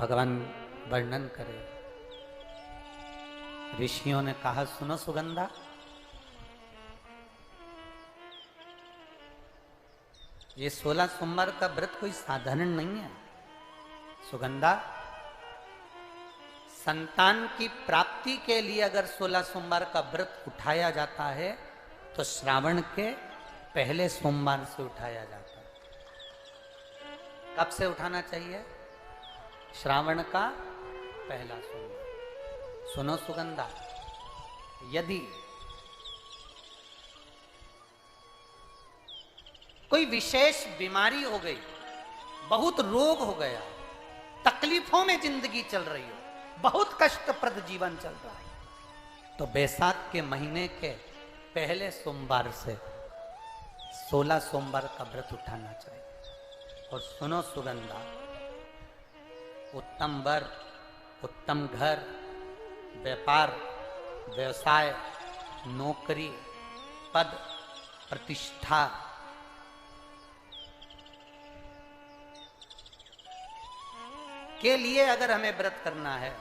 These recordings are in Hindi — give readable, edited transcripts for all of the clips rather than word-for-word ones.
भगवान वर्णन करे। ऋषियों ने कहा, सुनो सुगंधा, ये 16 सोमवार का व्रत कोई साधारण नहीं है। सुगंधा, संतान की प्राप्ति के लिए अगर 16 सोमवार का व्रत उठाया जाता है तो श्रावण के पहले सोमवार से उठाया जाता है। कब से उठाना चाहिए? श्रावण का पहला सोमवार। सुनो सुगंधा, यदि कोई विशेष बीमारी हो गई, बहुत रोग हो गया, तकलीफों में जिंदगी चल रही हो, बहुत कष्टप्रद जीवन चल रहा है, तो बैसाख के महीने के पहले सोमवार से 16 सोमवार का व्रत उठाना चाहिए। और सुनो सुगंधा, उत्तम वर, उत्तम घर, व्यापार, व्यवसाय, नौकरी, पद, प्रतिष्ठा, के लिए अगर हमें व्रत करना है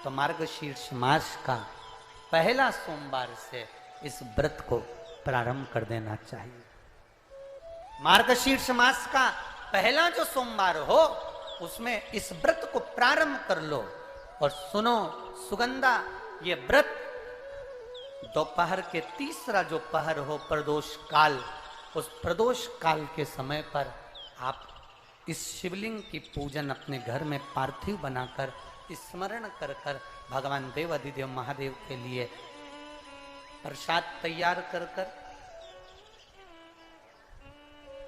तो मार्गशीर्ष मास का पहला सोमवार से इस व्रत को प्रारंभ कर देना चाहिए। मार्गशीर्ष मास का पहला जो सोमवार हो उसमें इस व्रत को प्रारंभ कर लो। और सुनो सुगंधा, ये व्रत दोपहर के तीसरा जो पहर हो, प्रदोष काल, उस प्रदोष काल के समय पर आप इस शिवलिंग की पूजन अपने घर में पार्थिव बनाकर स्मरण कर कर भगवान देव अधिदेव महादेव के लिए प्रसाद तैयार कर कर,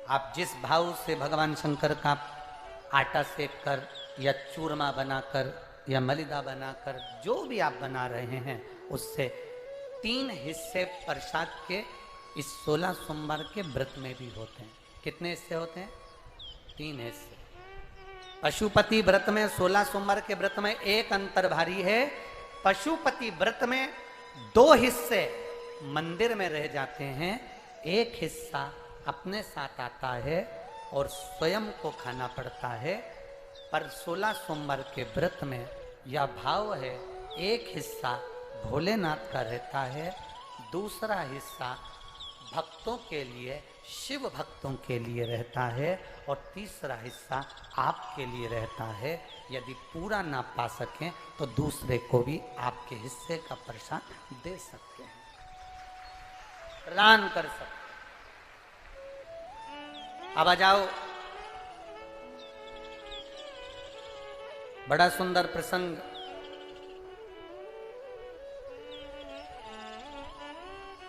आप जिस भाव से भगवान शंकर का आटा सेक कर या चूरमा बनाकर या मलिदा बनाकर जो भी आप बना रहे हैं, उससे 3 हिस्से प्रसाद के इस 16 सोमवार के व्रत में भी होते हैं। कितने हिस्से होते हैं? 3 हिस्से। पशुपति व्रत में 16 सोमवार के व्रत में एक अंतर भारी है। पशुपति व्रत में 2 हिस्से मंदिर में रह जाते हैं, एक हिस्सा अपने साथ आता है और स्वयं को खाना पड़ता है। पर 16 सोमवार के व्रत में यह भाव है, एक हिस्सा भोलेनाथ का रहता है, दूसरा हिस्सा भक्तों के लिए, शिव भक्तों के लिए रहता है, और तीसरा हिस्सा आपके लिए रहता है। यदि पूरा ना पा सकें तो दूसरे को भी आपके हिस्से का प्रसाद दे सकते हैं, प्रदान कर सकते हैं। अब आ जाओ, बड़ा सुंदर प्रसंग।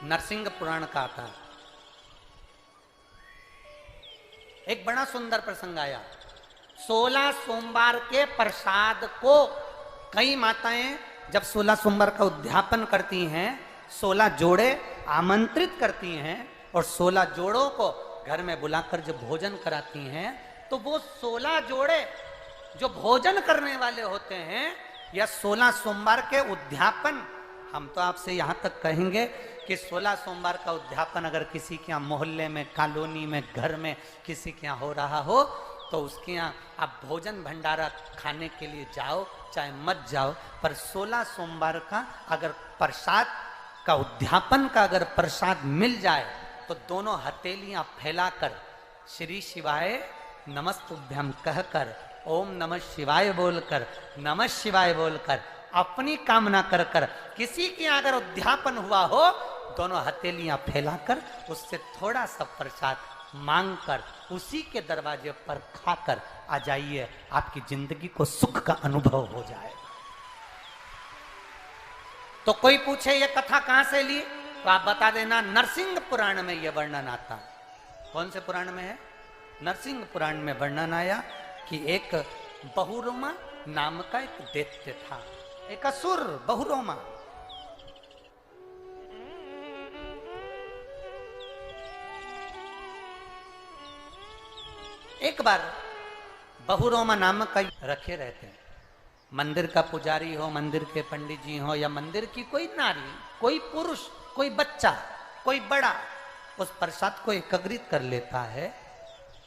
नरसिंह पुराण का आता है। एक बड़ा सुंदर प्रसंग आया। 16 सोमवार के प्रसाद को कई माताएं जब 16 सोमवार का उद्यापन करती हैं, 16 जोड़े आमंत्रित करती हैं और 16 जोड़ों को घर में बुलाकर जब भोजन कराती हैं, तो वो 16 जोड़े जो भोजन करने वाले होते हैं, या 16 सोमवार के उद्यापन, हम तो आपसे यहाँ तक कहेंगे कि 16 सोमवार का उद्यापन अगर किसी के यहाँ मोहल्ले में, कॉलोनी में, घर में किसी के यहाँ हो रहा हो, तो उसके यहाँ आप भोजन भंडारा खाने के लिए जाओ, चाहे मत जाओ, पर 16 सोमवार का अगर प्रसाद का उद्यापन का अगर प्रसाद मिल जाए तो दोनों हथेलियां फैलाकर श्री शिवाय नमस्तुभ्यम कहकर, ओम नमः शिवाय बोलकर, नमः शिवाय बोलकर, अपनी कामना कर कर, किसी के अगर उद्यापन हुआ हो, दोनों हथेलियां फैलाकर उससे थोड़ा सा प्रसाद मांगकर उसी के दरवाजे पर खाकर आ जाइए, आपकी जिंदगी को सुख का अनुभव हो जाए। तो कोई पूछे ये कथा कहां से ली, तो आप बता देना नरसिंह पुराण में यह वर्णन आता है। कौन से पुराण में है? नरसिंह पुराण में वर्णन आया कि एक बहुरोमा नाम का एक दैत्य था, एक असुर बहुरोमा। एक बार बहुरोमा नामक का रखे रहते हैं, मंदिर का पुजारी हो, मंदिर के पंडित जी हो, या मंदिर की कोई नारी, कोई पुरुष, कोई बच्चा, कोई बड़ा, उस प्रसाद को एकत्रित कर लेता है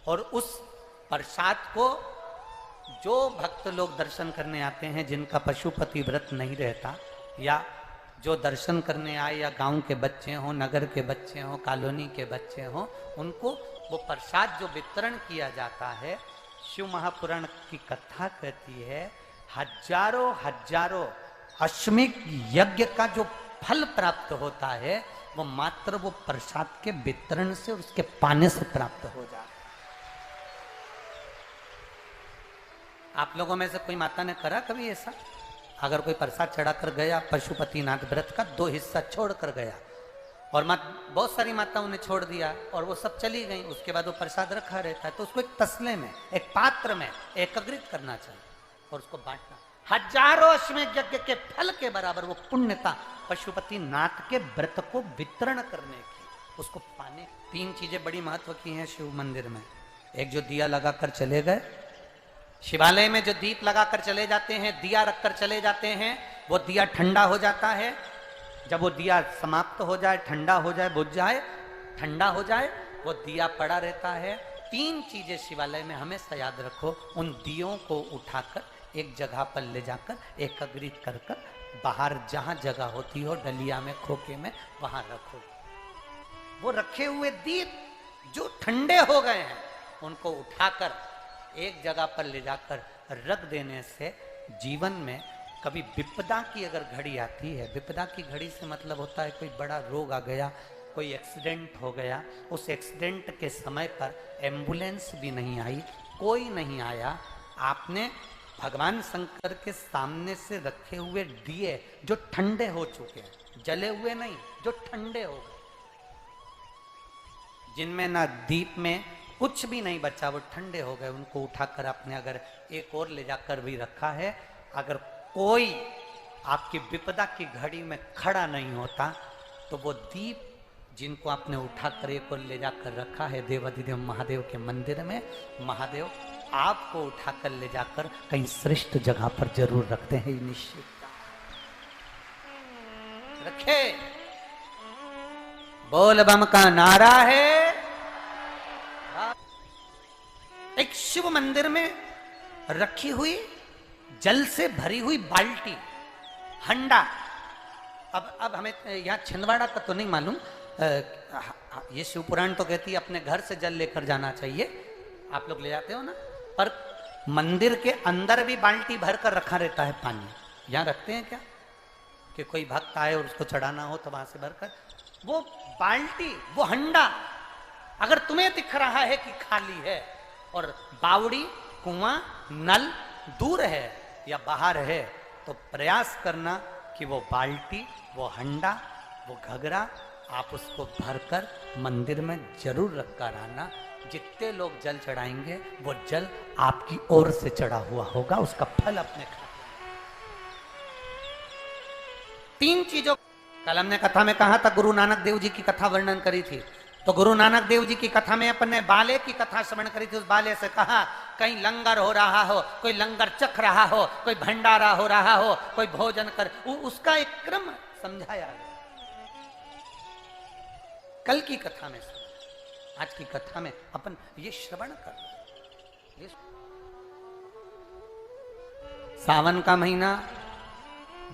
और उस प्रसाद को जो भक्त लोग दर्शन करने आते हैं जिनका पशुपति व्रत नहीं रहता, या जो दर्शन करने आए, या गांव के बच्चे हों, नगर के बच्चे हों, कॉलोनी के बच्चे हों, उनको वो प्रसाद जो वितरण किया जाता है, शिव महापुराण की कथा कहती है हजारों हजारों अश्वमेध यज्ञ का जो फल प्राप्त होता है वो मात्र वो प्रसाद के वितरण से और उसके पाने से प्राप्त हो जाता है। आप लोगों में से कोई माता ने करा कभी ऐसा? अगर कोई प्रसाद चढ़ाकर गया पशुपतिनाथ व्रत का, 2 हिस्सा छोड़कर गया, और बहुत सारी माताओं ने छोड़ दिया और वो सब चली गई, उसके बाद वो प्रसाद रखा रहता है, तो उसको एक तसले में, एक पात्र में एकत्रित करना चाहिए और उसको बांटना। हजारों अश्वमेध यज्ञ के फल के बराबर वो पुण्यता पशुपतिनाथ के व्रत को वितरण करने की, उसको पाने। 3 चीजें बड़ी महत्व की हैं शिव मंदिर में। एक, जो दिया लगाकर चले गए, शिवालय में जो दीप लगाकर चले जाते हैं, दिया रखकर चले जाते हैं, वो दिया ठंडा हो जाता है। जब वो दिया समाप्त हो जाए, ठंडा हो जाए, बुझ जाए, ठंडा हो जाए, वो दिया पड़ा रहता है। 3 चीजें शिवालय में हमेशा याद रखो। उन दियों को उठाकर एक जगह पर ले जाकर एकत्रित कर कर बाहर जहां जगह होती हो, डलिया में, खोखे में, वहां रखो। वो रखे हुए दीप जो ठंडे हो गए हैं उनको उठाकर एक जगह पर ले जाकर रख देने से जीवन में कभी विपदा की अगर घड़ी आती है, विपदा की घड़ी से मतलब होता है कोई बड़ा रोग आ गया, कोई एक्सीडेंट हो गया, उस एक्सीडेंट के समय पर एम्बुलेंस भी नहीं आई, कोई नहीं आया, आपने भगवान शंकर के सामने से रखे हुए दिए जो ठंडे हो चुके हैं, जले हुए नहीं, जो ठंडे हो गए, जिनमें ना दीप में कुछ भी नहीं बचा, वो ठंडे हो गए, उनको उठाकर आपने अगर एक और ले जाकर भी रखा है, अगर कोई आपकी विपदा की घड़ी में खड़ा नहीं होता तो वो दीप जिनको आपने उठाकर एक और ले जाकर रखा है देवाधिदेव महादेव के मंदिर में, महादेव आपको उठाकर ले जाकर कहीं श्रेष्ठ जगह पर जरूर रखते हैं, निश्चित रखे। बोल बम का नारा है। एक शिव मंदिर में रखी हुई जल से भरी हुई बाल्टी, हंडा, अब हमें यहाँ छिंदवाड़ा का तो नहीं मालूम, ये शिव पुराण तो कहती है अपने घर से जल लेकर जाना चाहिए, आप लोग ले जाते हो ना, पर मंदिर के अंदर भी बाल्टी भरकर रखा रहता है पानी। यहाँ रखते हैं क्या कि कोई भक्त आए और उसको चढ़ाना हो तो वहां से भरकर, वो बाल्टी, वो हंडा अगर तुम्हें दिख रहा है कि खाली है और बावड़ी, कुआं, नल दूर है या बाहर है, तो प्रयास करना कि वो बाल्टी, वो हंडा, वो घगरा आप उसको भरकर मंदिर में जरूर रखकर आना। जितने लोग जल चढ़ाएंगे वो जल आपकी ओर से चढ़ा हुआ होगा, उसका फल अपने खा। 3 चीजों, कल हमने कथा में कहा था, गुरु नानक देव जी की कथा वर्णन करी थी, तो गुरु नानक देव जी की कथा में अपन ने बाले की कथा श्रवण करी थी। उस बाले से कहा कहीं लंगर हो रहा हो, कोई लंगर चख रहा हो, कोई भंडारा हो रहा हो, कोई भोजन कर, उसका एक क्रम समझाया गया कल की कथा में। आज की कथा में अपन ये श्रवण कर रहे, सावन का महीना,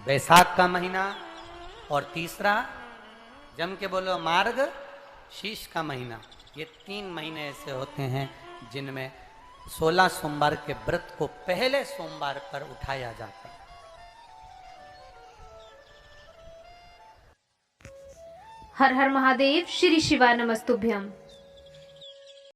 बैसाख का महीना, और तीसरा जम के बोलो मार्ग शीश का महीना। ये 3 महीने ऐसे होते हैं जिनमें 16 सोमवार के व्रत को पहले सोमवार पर उठाया जाता है। हर हर महादेव। श्री शिवाय नमस्तुभ्यम।